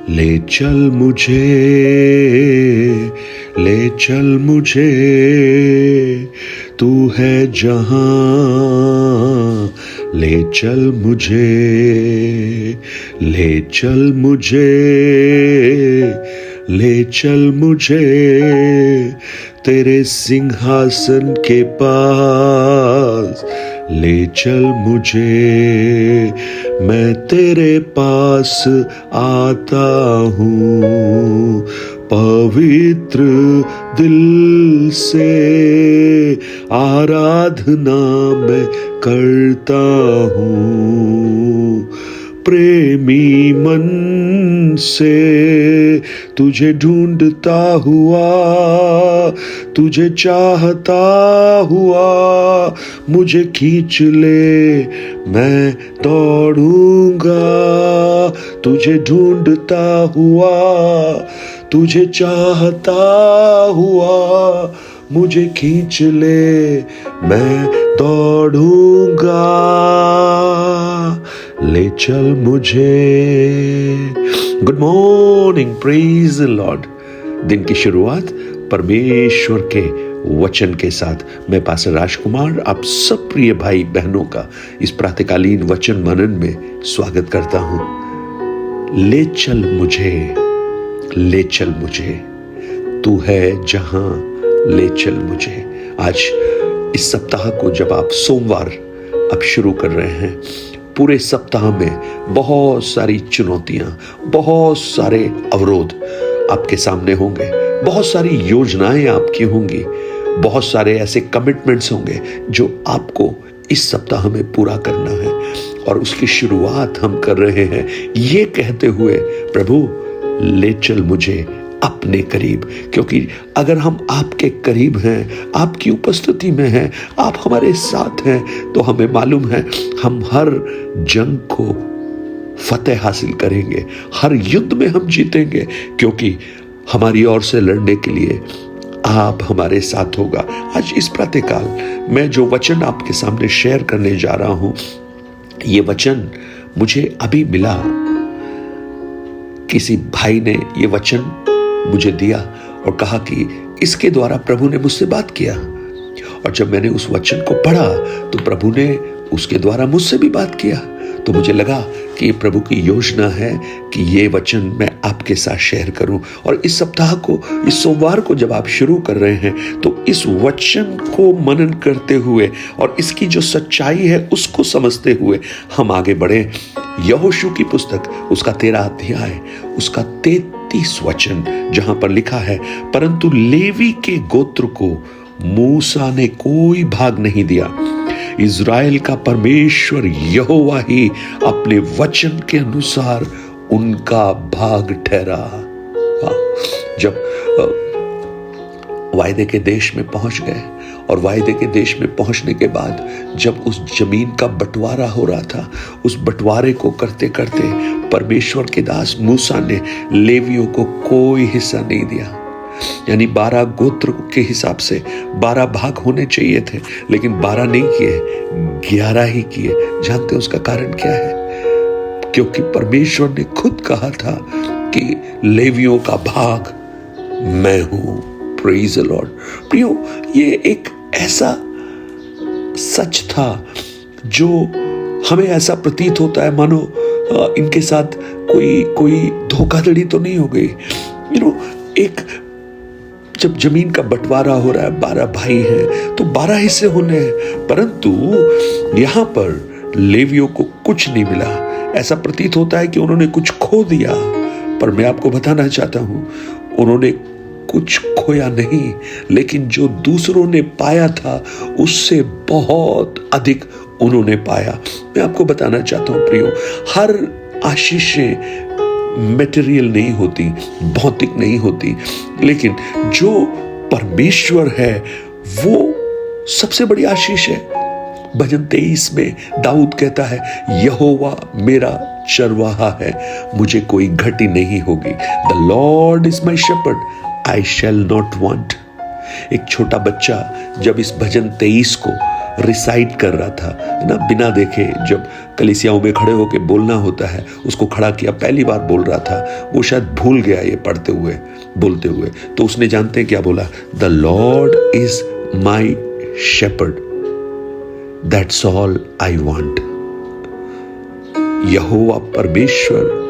ले चल मुझे, ले चल मुझे, तू है जहां, ले चल मुझे, ले चल मुझे, ले चल मुझे, तेरे सिंहासन के पास ले चल मुझे, मैं तेरे पास आता हूँ, पवित्र दिल से आराधना मैं करता हूँ, प्रेमी मन से तुझे ढूंढता हुआ, तुझे चाहता हुआ, मुझे खींच ले मैं दौड़ूंगा, तुझे ढूंढता हुआ, तुझे चाहता हुआ, मुझे खींच ले मैं दौड़ूंगा, ले चल मुझे। Good morning, praise the Lord. दिन की शुरुआत परमेश्वर के वचन के साथ मैं पास्टर राजकुमार आप सब प्रिय भाई बहनों का इस प्रातःकालीन वचन मनन में स्वागत करता हूं। ले चल मुझे, ले चल मुझे, तू है जहां, ले चल मुझे। आज इस सप्ताह को जब आप सोमवार अब शुरू कर रहे हैं, पूरे सप्ताह में बहुत सारी चुनौतियां, बहुत सारे अवरोध आपके सामने होंगे, बहुत सारी योजनाएं आपकी होंगी, बहुत सारे ऐसे कमिटमेंट्स होंगे जो आपको इस सप्ताह में पूरा करना है। और उसकी शुरुआत हम कर रहे हैं ये कहते हुए, प्रभु ले चल मुझे अपने करीब, क्योंकि अगर हम आपके करीब हैं, आपकी उपस्थिति में हैं, आप हमारे साथ हैं, तो हमें मालूम है हम हर जंग को फतेह हासिल करेंगे, हर युद्ध में हम जीतेंगे, क्योंकि हमारी ओर से लड़ने के लिए आप हमारे साथ होगा। आज इस प्रातःकाल मैं जो वचन आपके सामने शेयर करने जा रहा हूं, ये वचन मुझे अभी मिला। किसी भाई ने ये वचन मुझे दिया और कहा कि इसके द्वारा प्रभु ने मुझसे बात किया। और जब मैंने उस वचन को पढ़ा तो प्रभु ने उसके द्वारा मुझसे भी बात किया। तो मुझे लगा कि ये प्रभु की योजना है कि ये वचन मैं आपके साथ शेयर करूं। और इस सप्ताह को, इस सोमवार को जब आप शुरू कर रहे हैं, तो इस वचन को मनन करते हुए और इसकी जो सच्चाई है उसको समझते हुए हम आगे बढ़े। यहोशू की पुस्तक, उसका 13 अध्याय, उसका 33 वचन, जहां पर लिखा है, परंतु लेवी के गोत्र को मूसा ने कोई भाग नहीं दिया, इज़राइल का परमेश्वर यहोवा ही अपने वचन के अनुसार उनका भाग ठहरा। जब वायदे के देश में पहुंच गए और वायदे के देश में पहुंचने के बाद जब उस जमीन का बंटवारा हो रहा था, उस बंटवारे को करते करते परमेश्वर के दास मूसा ने लेवियों को कोई हिस्सा नहीं दिया। यानी 12 गोत्र के हिसाब से 12 भाग होने चाहिए थे, लेकिन 12 नहीं किए, 11 ही किए। जानते उसका कारण क्या है? क्योंकि परमेश्वर ने खुद कहा था कि लेवियों का भाग मैं हूं। Praise the Lord. प्रियो, ये एक ऐसा सच था जो हमें ऐसा प्रतीत होता है मानो इनके साथ कोई धोखाधड़ी तो नहीं हो गई। एक जब जमीन का बंटवारा हो रहा है, 12 भाई हैं, तो 12 हिस्से होने हैं, परंतु यहां पर लेवियों को कुछ नहीं मिला। ऐसा प्रतीत होता है कि उन्होंने कुछ खो दिया, पर मैं आपको बताना चाहता हूं, उन्होंने कुछ खोया नहीं, लेकिन जो दूसरों ने पाया था उससे बहुत अधिक उन्होंने पाया। मैं आपको बताना चाहता हूं प्रियो, हर आशीषें मटेरियल नहीं होती, भौतिक नहीं होती, लेकिन जो परमेश्वर है वो सबसे बड़ी आशीष है। भजन 23 में दाऊद कहता है, यहोवा मेरा चरवाहा है, मुझे कोई घटी नहीं होगी। The Lord is my shepherd, I shall not want. एक छोटा बच्चा जब इस भजन 23 को रिसाइट कर रहा था ना, बिना देखे। जब कलीसियाओं में खड़े होकर बोलना होता है, उसको खड़ा किया, पहली बार बोल रहा था, वो शायद भूल गया ये पढ़ते हुए बोलते हुए। तो उसने जानते हैं क्या बोला? The Lord is my shepherd, that's all I want. यहोवा परमेश्वर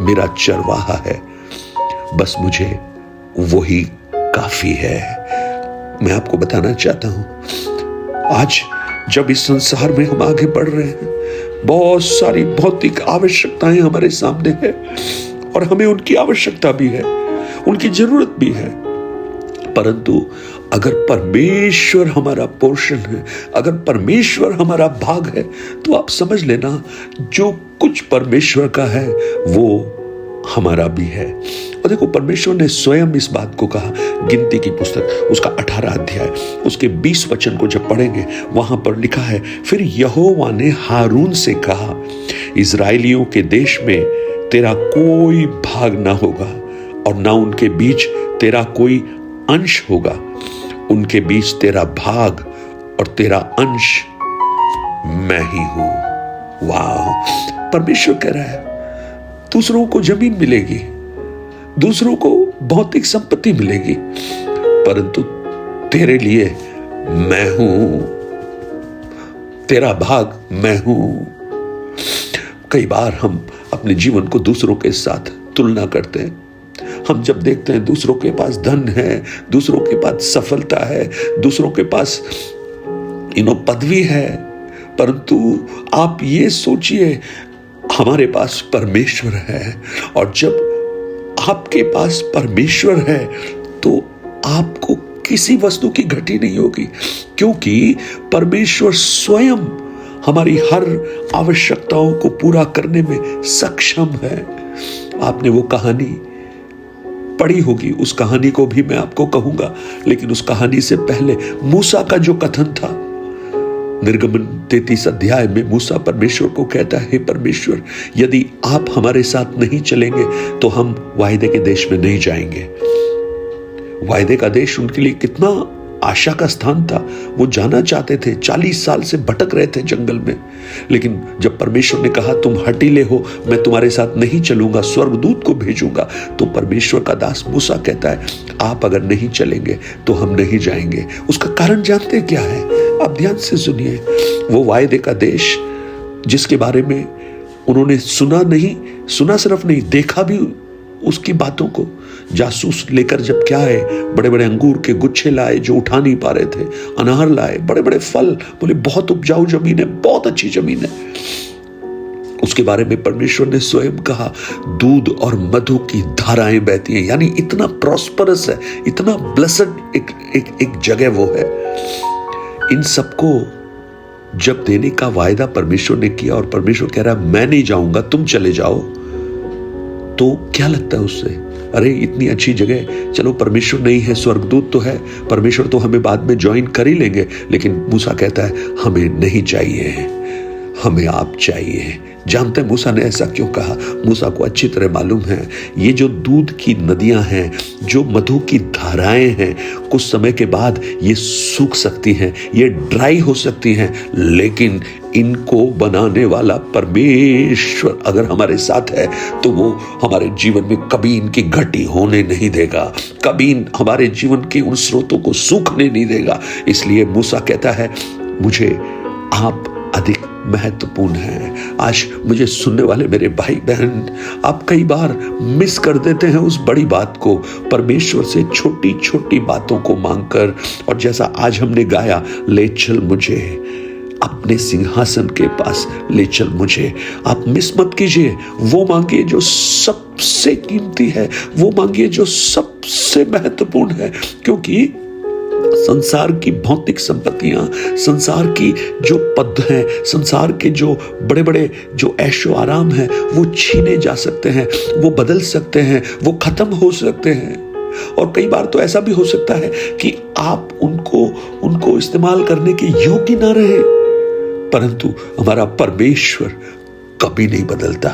मेरा चरवाहा है, बस मुझे वही काफी है। मैं आपको बताना चाहता हूं, आज जब इस संसार में हम आगे बढ़ रहे हैं, बहुत सारी भौतिक आवश्यकताएं हमारे सामने है, और हमें उनकी आवश्यकता भी है, उनकी जरूरत भी है। परंतु अगर परमेश्वर हमारा पोर्शन है, अगर परमेश्वर हमारा भाग है, तो आप समझ लेना जो कुछ परमेश्वर का है वो हमारा भी है। और देखो, परमेश्वर ने स्वयं इस बात को कहा। गिनती की पुस्तक उसका 18 अध्याय उसके 20 वचन को जब पढ़ेंगे, वहां पर लिखा है, फिर यहोवा ने हारून से कहा, इजराइलियों के देश में तेरा कोई भाग ना होगा, और ना उनके बीच तेरा कोई अंश होगा। उनके बीच तेरा भाग और तेरा अंश मैं ही हूं। वाह! परमेश्वर कह रहा है, दूसरों को जमीन मिलेगी, दूसरों को भौतिक संपत्ति मिलेगी, परंतु तेरे लिए मैं हूं, तेरा भाग मैं हूं। कई बार हम अपने जीवन को दूसरों के साथ तुलना करते हैं। हम जब देखते हैं दूसरों के पास धन है, दूसरों के पास सफलता है, दूसरों के पास पदवी है, परंतु आप ये सोचिए, हमारे पास परमेश्वर है, और जब आपके पास परमेश्वर है तो आपको किसी वस्तु की घटी नहीं होगी, क्योंकि परमेश्वर स्वयं हमारी हर आवश्यकताओं को पूरा करने में सक्षम है। आपने वो कहानी पढ़ी होगी, उस कहानी को भी मैं आपको कहूंगा, लेकिन उस कहानी से पहले मूसा का जो कथन था, निर्गमन 33 अध्याय में मूसा परमेश्वर को कहता है, हे परमेश्वर, यदि आप हमारे साथ नहीं चलेंगे तो हम वायदे के देश में नहीं जाएंगे। वायदे का देश उनके लिए कितना आशा का स्थान था, वो जाना चाहते थे। 40 साल से भटक रहे थे जंगल में, लेकिन जब परमेश्वर ने कहा तुम हठीले हो, मैं तुम्हारे साथ नहीं चलूंगा, स्वर्गदूत को भेजूंगा, तो परमेश्वर का दास मूसा कहता है, आप अगर नहीं चलेंगे तो हम नहीं जाएंगे। उसका कारण जानते हैं क्या है? आप ध्यान से सुनिए। वो वायदे का देश जिसके बारे में उन्होंने सुना सिर्फ नहीं, देखा भी उसकी बातों को। जासूस लेकर जब क्या है, बड़े बड़े अंगूर के गुच्छे लाए जो उठा नहीं पा रहे थे, अनार लाए, बड़े बड़े फल, बोले बहुत उपजाऊ जमीन है, बहुत अच्छी जमीन है। उसके बारे में परमेश्वर ने स्वयं कहा, दूध और मधु की धाराएं बहती हैं, यानी इतना प्रॉस्परस है, इतना ब्लेस्ड एक जगह वो है। इन सबको जब देने का वायदा परमेश्वर ने किया, और परमेश्वर कह रहा है मैं नहीं जाऊंगा, तुम चले जाओ, तो क्या लगता है उससे? अरे इतनी अच्छी जगह, चलो परमेश्वर नहीं है, स्वर्गदूत तो है, परमेश्वर तो हमें बाद में ज्वाइन कर ही लेंगे। लेकिन मूसा कहता है हमें नहीं चाहिए, हमें आप चाहिए। जानते हैं मूसा ने ऐसा क्यों कहा? मूसा को अच्छी तरह मालूम है, ये जो दूध की नदियां हैं, जो मधु की धाराएं हैं, कुछ समय के बाद ये सूख सकती हैं, ये ड्राई हो सकती हैं, लेकिन इनको बनाने वाला परमेश्वर अगर हमारे साथ है तो वो हमारे जीवन में कभी इनकी घटी होने नहीं देगा, कभी हमारे जीवन के उन स्रोतों को सूखने नहीं देगा। इसलिए मूसा कहता है मुझे आप अधिक महत्वपूर्ण है। आज मुझे सुनने वाले मेरे भाई बहन, आप कई बार मिस कर देते हैं उस बड़ी बात को, परमेश्वर से छोटी छोटी बातों को मांगकर। और जैसा आज हमने गाया, ले चल मुझे अपने सिंहासन के पास, ले चल मुझे, आप मिस मत कीजिए। वो मांगिए जो सबसे कीमती है, वो मांगिए जो सबसे महत्वपूर्ण है, क्योंकि संसार की भौतिक संपत्तियां, संसार की जो पद हैं, संसार के जो बड़े बड़े जो ऐशो आराम है, वो छीने जा सकते हैं, वो बदल सकते हैं, वो खत्म हो सकते हैं। और कई बार तो ऐसा भी हो सकता है कि आप उनको इस्तेमाल करने के योग्य ना रहे, परंतु हमारा परमेश्वर कभी नहीं बदलता।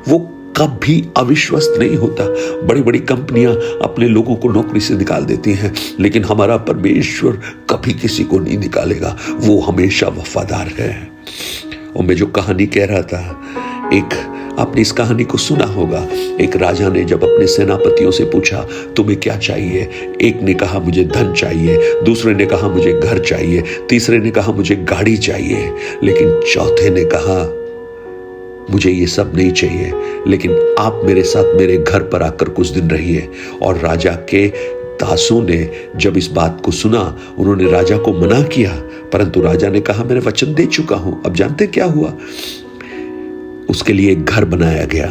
वो कभी अविश्वस्त नहीं होता। बड़ी बड़ी कंपनियां अपने लोगों को नौकरी से निकाल देती हैं, लेकिन हमारा परमेश्वर कभी किसी को नहीं निकालेगा। वो हमेशा वफादार है। और मैं जो कहानी कह रहा था, आपने इस कहानी को सुना होगा। एक राजा ने जब अपने सेनापतियों से पूछा तुम्हें क्या चाहिए, एक ने कहा मुझे धन चाहिए, दूसरे ने कहा मुझे घर चाहिए, तीसरे ने कहा मुझे गाड़ी चाहिए, लेकिन चौथे ने कहा मुझे ये सब नहीं चाहिए, लेकिन आप मेरे साथ मेरे घर पर आकर कुछ दिन रहिए। और राजा के दासों ने जब इस बात को सुना, उन्होंने राजा को मना किया, परंतु राजा ने कहा मैंने वचन दे चुका हूं। अब जानते क्या हुआ? उसके लिए एक घर बनाया गया,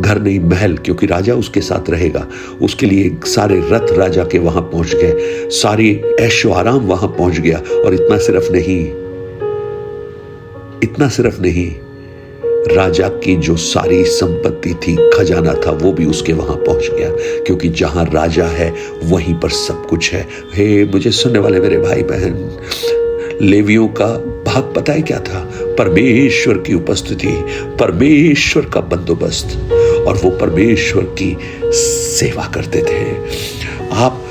घर नहीं महल, क्योंकि राजा उसके साथ रहेगा। उसके लिए सारे रथ राजा के वहां पहुंच गए, सारी ऐशो आराम वहां पहुंच गया। और इतना सिर्फ नहीं, राजा की जो सारी संपत्ति थी, खजाना था, वो भी उसके वहां पहुंच गया, क्योंकि जहां राजा है वहीं पर सब कुछ है। हे मुझे सुनने वाले मेरे भाई बहन, लेवियों का भाग पता है क्या था? परमेश्वर की उपस्थिति, परमेश्वर का बंदोबस्त, और वो परमेश्वर की सेवा करते थे। आप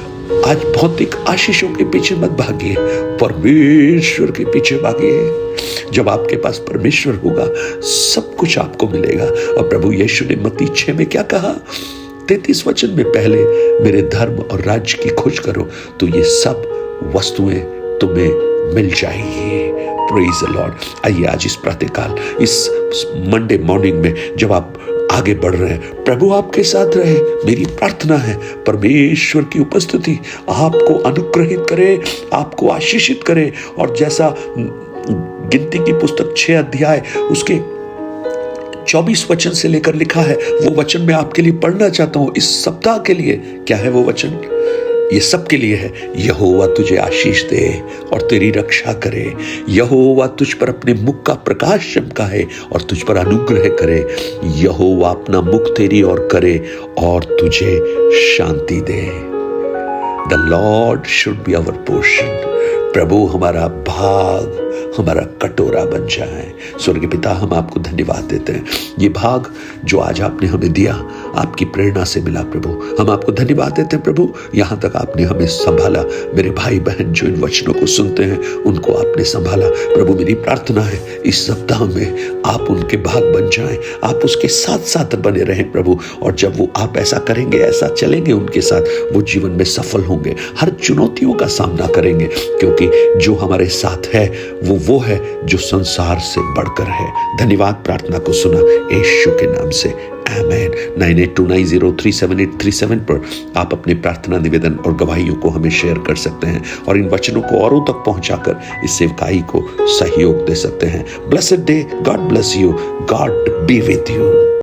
आज भौतिक आशीषों के पीछे मत भागिए, परमेश्वर के पीछे भागिए। जब आपके पास परमेश्वर होगा, सब कुछ आपको मिलेगा। और प्रभु यीशु ने मत्ती 6 में क्या कहा? 33 वचन में, पहले मेरे धर्म और राज्य की खोज करो तो ये सब वस्तुएं तुम्हें मिल जाएगी। Praise the Lord. आइए आज इस प्रातःकाल, इस मंडे मॉर्निंग में जब आप आगे बढ़ रहे हैं, प्रभु आपके साथ रहे। मेरी प्रार्थना है परमेश्वर की उपस्थिति आपको अनुग्रहित करे, आपको आशीषित करे। और जैसा गिनती की पुस्तक 6 अध्याय उसके 24 वचन से लेकर लिखा है, वो वचन मैं आपके लिए पढ़ना चाहता हूं इस सप्ताह के लिए। क्या है वो वचन? ये सबके लिए है। यहोवा तुझे आशीष दे और तेरी रक्षा करे। यहोवा तुझ पर अपने मुख का प्रकाश चमकाए और तुझ पर अनुग्रह करे। यहोवा अपना मुख तेरी ओर करे और तुझे शांति दे। The lord should be our portion. प्रभु हमारा भाग, हमारा कटोरा बन जाए। स्वर्गीय पिता, हम आपको धन्यवाद देते हैं। ये भाग जो आज आपने हमें दिया, आपकी प्रेरणा से मिला प्रभु। हम आपको धन्यवाद देते हैं प्रभु, यहाँ तक आपने हमें संभाला। मेरे भाई बहन जो इन वचनों को सुनते हैं, उनको आपने संभाला प्रभु। मेरी प्रार्थना है इस सप्ताह में आप उनके भाग बन जाएं, आप उसके साथ साथ बने रहें प्रभु। और जब वो आप ऐसा करेंगे, ऐसा चलेंगे उनके साथ, वो जीवन में सफल होंगे, हर चुनौतियों का सामना करेंगे, क्योंकि जो हमारे साथ है वो है जो संसार से बढ़कर है। धन्यवाद। प्रार्थना को सुना यीशु के नाम से, आमेन। 9829037837 पर आप अपने प्रार्थना निवेदन और गवाहियों को हमें शेयर कर सकते हैं और इन वचनों को औरों तक पहुंचाकर इस सेवकाई को सहयोग दे सकते हैं। Blessed day. God bless you. God be with you.